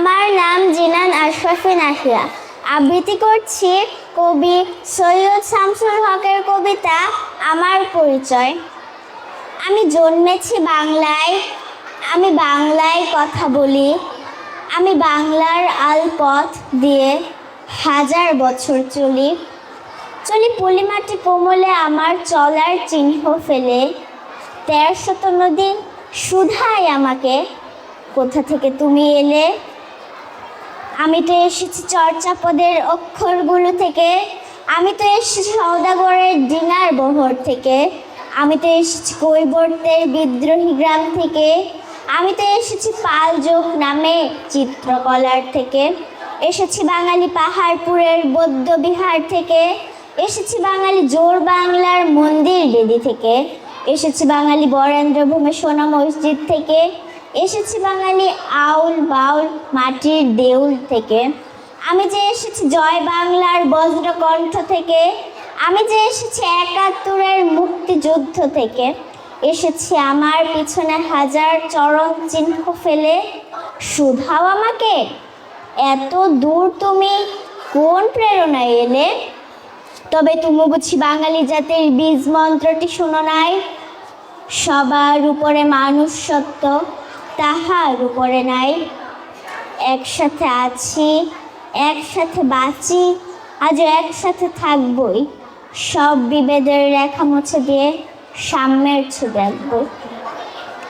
আমার নাম জিনান আশরাফি নাহিয়া। আবৃত্তি করছি কবি সৈয়দ শামসুল হকের কবিতা আমার পরিচয়। আমি জন্মেছি বাংলায়, আমি বাংলায় কথা বলি। আমি বাংলার আলপথ দিয়ে হাজার বছর চলি। চলি পলিমাটি কোমলে আমার চলার চিহ্ন ফেলে। ১৩০০ নদী শুধায় আমাকে, কোথা থেকে তুমি এলে। আমি তো এসেছি চর্যাপদের অক্ষরগুলো থেকে। আমি তো এসেছি সওদাগরের ডিঙার বহর থেকে। আমি তো এসেছি কৈবর্তের বিদ্রোহী গ্রাম থেকে। আমি তো এসেছি পালযোগ নামে চিত্রকলার থেকে। এসেছি বাঙালি পাহাড়পুরের বৌদ্ধ বিহার থেকে। এসেছি বাঙালি জোর বাংলার মন্দির বেদি থেকে। এসেছি বাঙালি বরেন্দ্রভূমি সোনা মসজিদ থেকে। এসেছি বাঙালি আউল বাউল মাটির দেউল থেকে। আমি যে এসেছি জয় বাংলার বজ্রকণ্ঠ থেকে। আমি যে এসেছি ৭১-এর মুক্তিযুদ্ধ থেকে। এসেছি আমার পিছনে হাজার চরণ চিহ্ন ফেলে। শুধাও আমাকে, এত দূর তুমি কোন প্রেরণায় এলে। তবে তুমি বুঝি বাঙালি জাতির বীজ মন্ত্রটি শোনো নাই। সবার উপরে মানুষ সত্য, তাহার উপরে নাই। একসাথে আছি, একসাথে বাঁচি, আজও একসাথে থাকবই। সব বিভেদের রেখা মুছে দিয়ে সাম্যের ছবি আঁকবই।